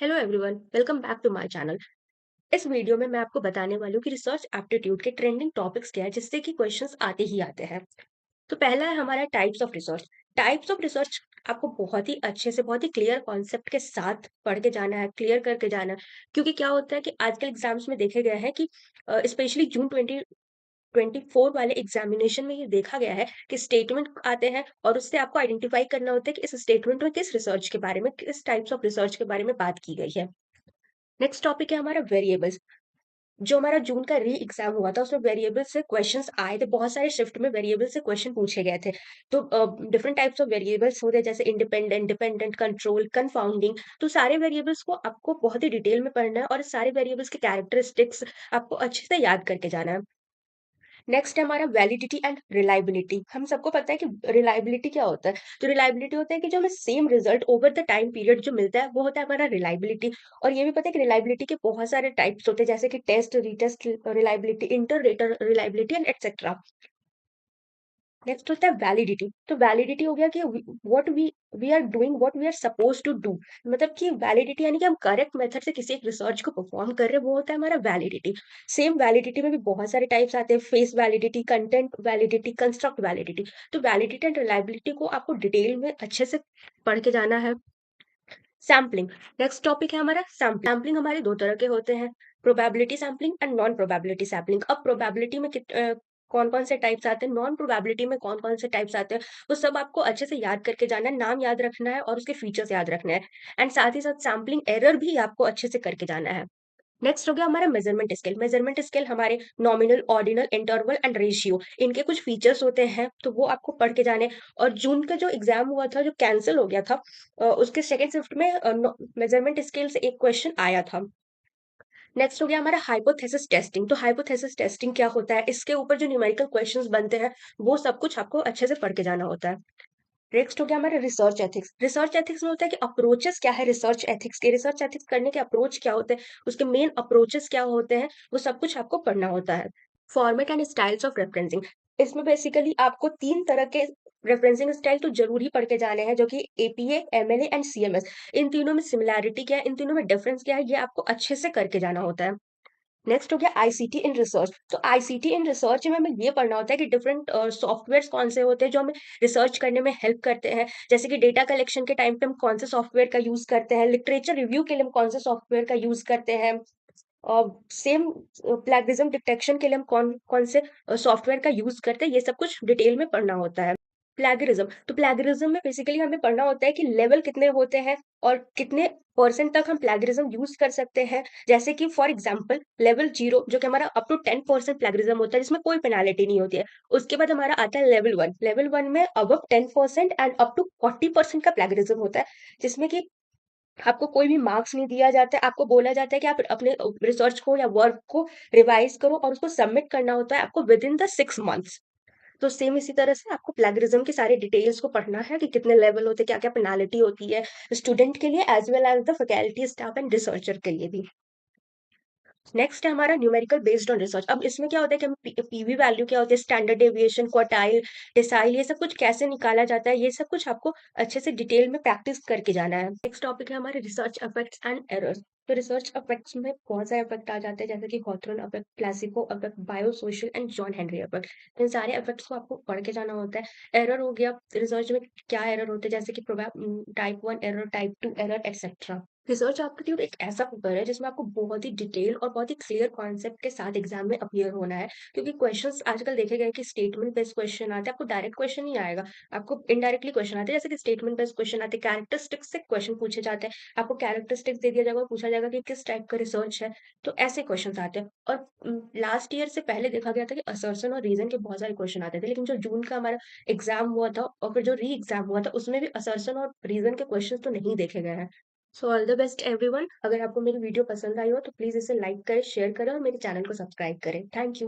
Hello everyone, welcome back to my channel. इस वीडियो में मैं आपको बताने वाली हूँ कि रिसर्च एप्टीट्यूड के ट्रेंडिंग टॉपिक्स क्या है जिससे कि क्वेश्चंस आते ही आते हैं। तो पहला है हमारा types of research. Types of research आपको बहुत ही अच्छे से बहुत ही क्लियर कॉन्सेप्ट के साथ पढ़ के जाना है, क्लियर करके जाना है। क्योंकि क्या होता है कि आजकल एग्जाम्स में देखे गए हैं कि स्पेशली जून 2024 वाले एग्जामिनेशन में ये देखा गया है कि स्टेटमेंट आते हैं और उससे आपको आइडेंटिफाई करना होता है कि इस स्टेटमेंट में किस रिसर्च के बारे में, किस टाइप्स ऑफ रिसर्च के बारे में बात की गई है। नेक्स्ट टॉपिक है हमारा वेरिएबल्स। जो हमारा जून का री एग्जाम हुआ था उसमें वेरिएबल से क्वेश्चंस आए थे, बहुत सारे शिफ्ट में वेरिएबल से क्वेश्चन पूछे गए थे। तो डिफरेंट टाइप्स ऑफ वेरिएबल्स होते हैं जैसे इंडिपेंडेंट, डिपेंडेंट, कंट्रोल, कंफाउंडिंग। तो सारे वेरिएबल्स को आपको बहुत ही डिटेल में पढ़ना है और सारे वेरिएबल्स के कैरेक्टरिस्टिक्स आपको अच्छे से याद करके जाना है। नेक्स्ट है हमारा वैलिडिटी एंड रिलायबिलिटी। हम सबको पता है कि रिलायबिलिटी क्या होता है। तो रिलायबिलिटी होता है कि जो हमें same result over the time period जो मिलता है वो होता है हमारा रिलायबिलिटी। और ये भी पता है कि रिलायबिलिटी के बहुत सारे टाइप्स होते हैं जैसे कि test, retest reliability, inter rater reliability and etcetera. Next होता है वैलिडिटी। तो वैलिडिटी हो गया कि what we are doing, what we are suppose to do. मतलब कि वैलिडिटी यानी कि हम करेक्ट मेथड से किसी एक रिसर्च को परफॉर्म कर रहे हैं, वो होता है हमारा वैलिडिटी। सेम वैलिडिटी में भी बहुत सारे टाइप्स आते हैं, face validity, content validity, construct validity. तो वैलिडिटी एंड रिलायबिलिटी को आपको डिटेल में अच्छे से पढ़ के जाना है। सैम्पलिंग। नेक्स्ट टॉपिक है हमारा सैम्पलिंग। सैम्पलिंग हमारे दो तरह के होते हैं, probability sampling and non probability sampling. अब प्रोबेबिलिटी में कौन कौन से टाइप्स आते हैं, नॉन प्रोबेबिलिटी में कौन कौन से टाइप्स आते हैं, वो सब आपको अच्छे से याद करके जाना है, नाम याद रखना है और उसके फीचर्स याद रखना है। एंड साथ ही साथ सैम्पलिंग एरर भी आपको अच्छे से करके जाना है। नेक्स्ट हो गया हमारा मेजरमेंट स्केल। मेजरमेंट स्केल हमारे nominal, ordinal, interval and ratio, इनके कुछ फीचर्स होते हैं तो वो आपको पढ़ के जाने। और जून का जो एग्जाम हुआ था जो कैंसिल हो गया था, उसके सेकंड शिफ्ट में मेजरमेंट स्केल से एक क्वेश्चन आया था। नेक्स्ट हो गया हमारा हाइपोथेसिस टेस्टिंग। तो हाइपोथेसिस टेस्टिंग क्या होता है, इसके ऊपर जो न्यूमेरिकल क्वेश्चंस बनते हैं वो सब कुछ आपको अच्छे से पढ़ के जाना होता है। नेक्स्ट हो गया हमारा रिसर्च एथिक्स। रिसर्च एथिक्स में होता है कि अप्रोचेस क्या है रिसर्च एथिक्स के, रिसर्च एथिक्स करने के अप्रोच क्या होते हैं, उसके मेन अप्रोचेस क्या होते हैं, वो सब कुछ आपको पढ़ना होता है। Format and styles of referencing. इसमें बेसिकली आपको तीन तरह के रेफरेंसिंग स्टाइल तो जरूर ही पढ़ के जाने हैं, जो कि एपीए, एमएलए एंड सीएमएस। इन तीनों में सिमिलैरिटी क्या है, इन तीनों में डिफरेंस क्या है, ये आपको अच्छे से करके जाना होता है। नेक्स्ट हो गया आईसीटी इन रिसर्च। तो आईसीटी इन रिसर्च में हमें ये पढ़ना होता है कि डिफरेंट सॉफ्टवेयर्स कौन से होते हैं जो हमें रिसर्च करने में हेल्प करते हैं। जैसे कि डेटा कलेक्शन के टाइम पे हम कौन से सॉफ्टवेयर का यूज करते हैं, लिटरेचर रिव्यू के लिए हम कौन से सॉफ्टवेयर का यूज करते हैं, और सेम प्लेगरिज्म डिटेक्शन के लिए हम कौन कौन से सॉफ्टवेयर का यूज करते हैं, ये सब कुछ डिटेल में पढ़ना होता है। प्लेगरिज्म। तो प्लेगरिज्म में बेसिकली हमें पढ़ना होता है कि लेवल कितने होते हैं और कितने परसेंट तक हम प्लेगरिज्म यूज कर सकते हैं। जैसे कि फॉर एग्जांपल लेवल 0 जो कि हमारा अप टू 10% प्लेगरिज्म होता है जिसमें कोई पेनाल्टी नहीं होती है। उसके बाद हमारा आता है लेवल 1। लेवल 1 में अबव 10% एंड अप टू 40% का प्लेगरिज्म होता है, जिसमें कि आपको कोई भी मार्क्स नहीं दिया जाता है। आपको बोला जाता है कि आप अपने रिसर्च को या वर्क को रिवाइज करो और उसको सबमिट करना होता है आपको विद इन द 6 मंथ्स। तो सेम इसी तरह से आपको प्लेगरिज्म की सारी डिटेल्स को पढ़ना है कि कितने लेवल होते हैं, क्या क्या पेनाल्टी होती है स्टूडेंट के लिए as well as the faculty, staff and researcher के लिए भी। नेक्स्ट है हमारा न्यूमेरिकल बेस्ड ऑन रिसर्च। अब इसमें क्या होता है कि हम पीवी वैल्यू क्या होती है, स्टैंडर्ड डेविएशन, क्वार्टाइल, डेसाइल, ये सब कुछ कैसे निकाला जाता है, ये सब कुछ आपको अच्छे से डिटेल में प्रैक्टिस करके जाना है। नेक्स्ट टॉपिक है हमारे रिसर्च इफेक्ट्स एंड एरर्स। तो रिसर्च इफेक्ट्स में बहुत सारे इफेक्ट आ जाते हैं जैसे कि Hawthorne effect, placebo effect, bio social and John Henry effect. इन सारे इफेक्ट्स को आपको पढ़ के जाना होता है। एरर हो गया, रिसर्च में क्या एरर होते हैं जैसे कि type 1 error, type 2 error, etcetera. Research aptitude एक ऐसा पेपर है जिसमें आपको बहुत ही डिटेल और बहुत ही क्लियर कॉन्सेप्ट के साथ एग्जाम में अपीयर होना है। क्योंकि क्वेश्चंस आजकल देखे गए कि स्टेटमेंट बेस्ड क्वेश्चन आते हैं, आपको डायरेक्ट क्वेश्चन नहीं आएगा, आपको इनडायरेक्टली क्वेश्चन आते हैं। जैसे कि स्टेटमेंट बेस्ड क्वेश्चन आते हैं, कैरेक्टरिस्टिक्स से क्वेश्चन पूछे जाते हैं, आपको कैरेक्टरिस्टिक्स दे दिया जाएगा, पूछा जाएगा कि किस टाइप का रिसर्च है। तो ऐसे क्वेश्चन आते हैं। और लास्ट ईयर से पहले देखा गया था कि असर्शन और रीजन के बहुत सारे क्वेश्चन आते थे, लेकिन जो जून का हमारा एग्जाम हुआ था और फिर जो री एग्जाम हुआ था उसमें भी असर्शन और रीजन के क्वेश्चन तो नहीं देखे गए हैं। So all the best everyone. अगर आपको मेरी वीडियो पसंद आई हो तो प्लीज इसे लाइक करें, शेयर करें और मेरे चैनल को सब्सक्राइब करें। Thank you.